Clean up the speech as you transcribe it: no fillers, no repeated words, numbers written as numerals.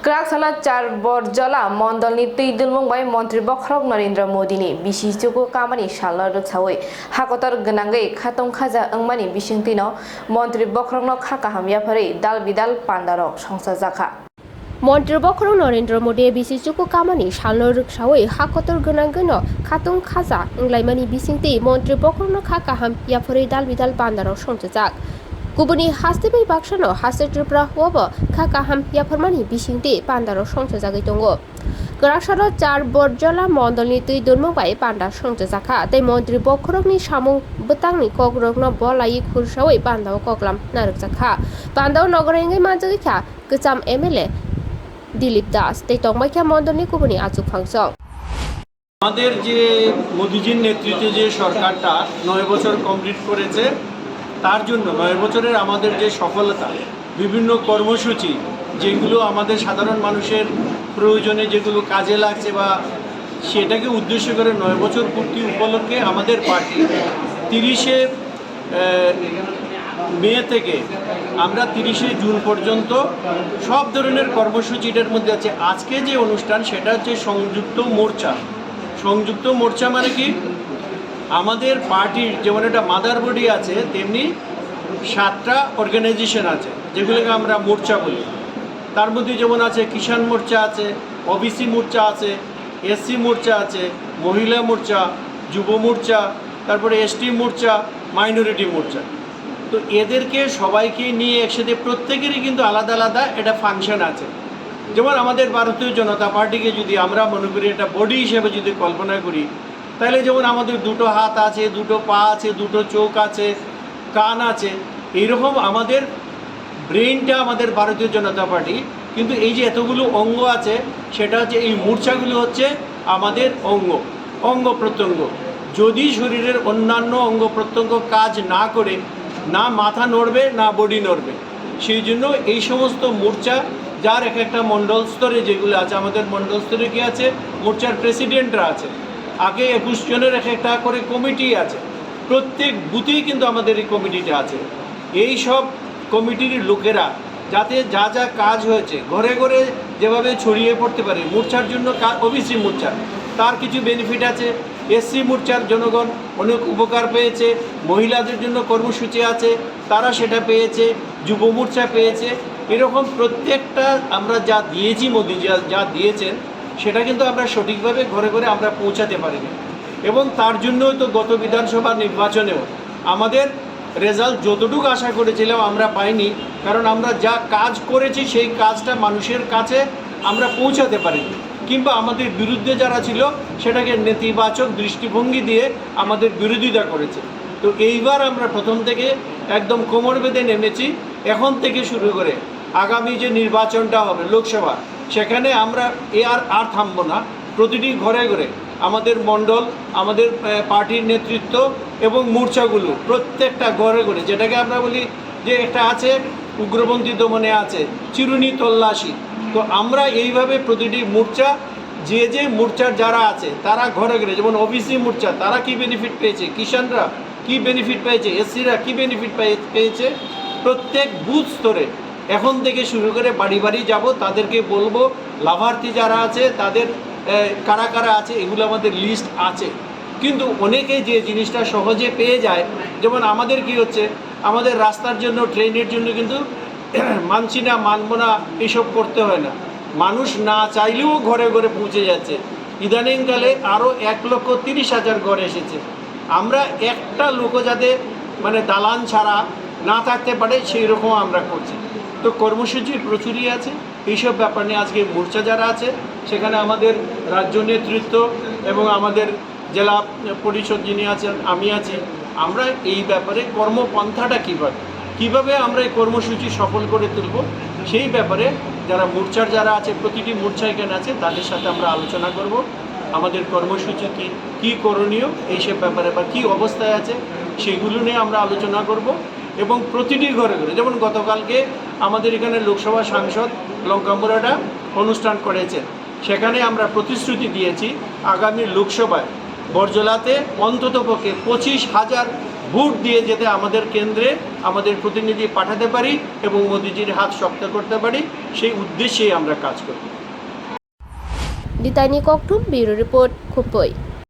क्राकसाला 4 बरजला मण्डलनि तैदुल मुंबाई मन्त्री बख्रक नरेन्द्र मोदीनि बिसिजोको कामानि सालना रोक्सावै हाकतर गोनाङै खातं खाजा अंमानि बिसिंतिनो मन्त्री बख्रकनो खाकाहामयाफोरै दाल बिदाल पान्दारक संसा जाखा मन्त्री बख्रक नरेन्द्र मोदी बिसिजोको कामानि सालना रोक्सावै हाकतर गोनाङैनो खातं खाजा अंलायमानि बिसिंति मन्त्री बख्रकनो खाकाहामयाफोरै दाल बिदाल पान्दारक संसा जाक गुबुननि हास्टेबै बाक्सानो हास्टे त्रिपुरा हुआबो खाकाहाम याफोरमानि बिसिंति पान्दाराव संसा जागै दङ गरासारो 4 बरजला मण्डलनि तैदुल मुंबाई पान्दा संसा जाखा तै मन्त्री बख्रकनि सामुं बोतांनि कग्रकनो बलायि खुरसावै पान्दाव कग्लाम नारक जाखा पान्दाव नगरेंगै मानजगैखा गोजाम एमएलए दिलीप दास तै तंबाइखा मण्डलनि गुबुननि आजु फांसं আমাদের যে মোদিজির নেতৃত্বে যে সরকারটা 9 বছর কমপ্লিট করেছে তার জন্য 9 বছরের আমাদের যে সফলতা বিভিন্ন কর্মসূচি যেগুলো আমাদের সাধারণ মানুষের প্রয়োজনে যেগুলো কাজে লাগছে বা সেটাকে উদ্দেশ্য করে 9 বছর পূর্তি উপলক্ষে আমাদের পার্টি 30শে মে থেকে আমরা 30শে জুন পর্যন্ত সব ধরনের কর্মসূচিটার মধ্যে আছে। আজকে যে অনুষ্ঠান সেটা হচ্ছে সংযুক্ত মোর্চা মানে কি আমাদের পার্টির যেমন একটা মাদার বডি আছে তেমনি 7টা অর্গানাইজেশন আছে যেগুলোকে আমরা মোর্চা বলি। তার মধ্যে যেমন আছে কিষাণ মোর্চা আছে, ওবিসি মোর্চা আছে, এসসি মোর্চা আছে, মহিলা মোর্চা, যুব মোর্চা, তারপরে এসটি মোর্চা, মাইনরিটি মোর্চা। তো এদেরকে সবাইকে নিয়ে একসাথে প্রত্যেকেরই কিন্তু আলাদা আলাদা একটা ফাংশন আছে। যেমন আমাদের ভারতীয় জনতা পার্টিকে যদি আমরা মনে করি একটা বডি হিসেবে যদি কল্পনা করি তাহলে যেমন আমাদের দুটো হাত আছে, দুটো পা আছে, দুটো চোখ আছে, কান আছে, এইরকম আমাদের ব্রেনটা আমাদের ভারতীয় জনতা পার্টি। কিন্তু এই যে এতগুলো অঙ্গ আছে সেটা হচ্ছে এই মোর্চাগুলো হচ্ছে আমাদের অঙ্গ প্রত্যঙ্গ। যদি শরীরের অন্যান্য অঙ্গ প্রত্যঙ্গ কাজ না করে না মাথা নড়বে না বডি নড়বে, সেই জন্য এই সমস্ত মোর্চা যার এক একটা মণ্ডল স্তরে যেগুলো আছে, আমাদের মণ্ডল স্তরে কি আছে, মোর্চার প্রেসিডেন্টরা আছে, আগে 21 জনের এক একটা করে কমিটি আছে, প্রত্যেক বুথেই কিন্তু আমাদের এই কমিটিটা আছে। এই সব কমিটির লোকেরা যাতে যা যা কাজ হয়েছে ঘরে ঘরে যেভাবে ছড়িয়ে পড়তে পারে, মোর্চার জন্য ওবিসি মোর্চা তার কিছু বেনিফিট আছে, এসসি মোর্চার জনগণ অনেক উপকার পেয়েছে, মহিলাদের জন্য কর্মসূচি আছে তারা সেটা পেয়েছে, যুব মোর্চা পেয়েছে। এরকম প্রত্যেকটা আমরা যা দিয়েছি, মোদি যা দিয়েছেন সেটা কিন্তু আমরা সঠিকভাবে ঘরে ঘরে আমরা পৌঁছাতে পারিনি। এবং তার জন্যই তো গত বিধানসভা নির্বাচনেও আমাদের রেজাল্ট যতটুকু আশা করেছিলাম আমরা পাইনি, কারণ আমরা যা কাজ করেছি সেই কাজটা মানুষের কাছে আমরা পৌঁছাতে পারিনি, কিংবা আমাদের বিরুদ্ধে যারা ছিল সেটাকে নেতিবাচক দৃষ্টিভঙ্গি দিয়ে আমাদের বিরোধিতা করেছে। তো এইবার আমরা প্রথম থেকে একদম কোমর বেঁধে নেমেছি। এখন থেকে শুরু করে আগামী যে নির্বাচনটা হবে লোকসভা, সেখানে আমরা আর থামবো না। প্রতিটি ঘরে ঘরে আমাদের মণ্ডল, আমাদের পার্টির নেতৃত্ব এবং মোর্চাগুলো প্রত্যেকটা ঘরে ঘরে, যেটাকে আমরা বলি যে একটা আছে উগ্রপন্থী দমনে আছে চিরুনি তল্লাশি, তো আমরা এইভাবে প্রতিটি মোর্চা যে মোর্চার যারা আছে তারা ঘরে ঘরে, যেমন ওবিসি মোর্চা তারা কি বেনিফিট পেয়েছে, কিষাণরা কি বেনিফিট পেয়েছে, এসসিরা কি বেনিফিট পেয়েছে, প্রত্যেক বুথ স্তরে এখন থেকে শুরু করে বাড়ি বাড়ি যাব, তাদেরকে বলবো লাভার্থী যারা আছে তাদের কারা কারা আছে এগুলো আমাদের লিস্ট আছে। কিন্তু অনেকে যে জিনিসটা সহজে পেয়ে যায়, যেমন আমাদের কি হচ্ছে, আমাদের রাস্তার জন্য ট্রেনের জন্য কিন্তু মানছি না মানবো না এসব করতে হয় না, মানুষ না চাইলেও ঘরে ঘরে পৌঁছে যাচ্ছে। ইদানিংকালে আরও 1,30,000 ঘর এসেছে। আমরা একটা লোকও যাতে মানে দালান ছাড়া না থাকতে পারে সেই রকম আমরা করছি। তো কর্মসূচি প্রচুরই আছে। এইসব ব্যাপার নিয়ে আজকে মোর্চা যারা আছে সেখানে আমাদের রাজ্য নেতৃত্ব এবং আমাদের জেলা পরিষদ যিনি আছেন, আমি আছি, আমরা এই ব্যাপারে কর্মপন্থাটা কীভাবে আমরা এই কর্মসূচি সফল করে তুলব সেই ব্যাপারে যারা মোর্চার যারা আছে, প্রতিটি মোর্চা এখানে আছে, তাদের সাথে আমরা আলোচনা করব। আমাদের কর্মসূচি কী করণীয় এইসব ব্যাপারে বা কী অবস্থায় আছে সেগুলো নিয়ে আমরা আলোচনা করব। এবং প্রতিটি ঘরে ঘরে, যেমন গতকালকে আমাদের এখানে লোকসভা সাংসদ লঙ্কামুরাটা অনুষ্ঠান করেছেন, সেখানে আমরা প্রতিশ্রুতি দিয়েছি আগামী লোকসভায় বরজলাতে অন্ততপক্ষে 25,000 ভোট দিয়ে যেতে আমাদের কেন্দ্রে আমাদের প্রতিনিধি পাঠাতে পারি এবং মোদিজির হাত শক্ত করতে পারি, সেই উদ্দেশ্যেই আমরা কাজ করি। Ditani Koktum, Bureau Report, Kupoi.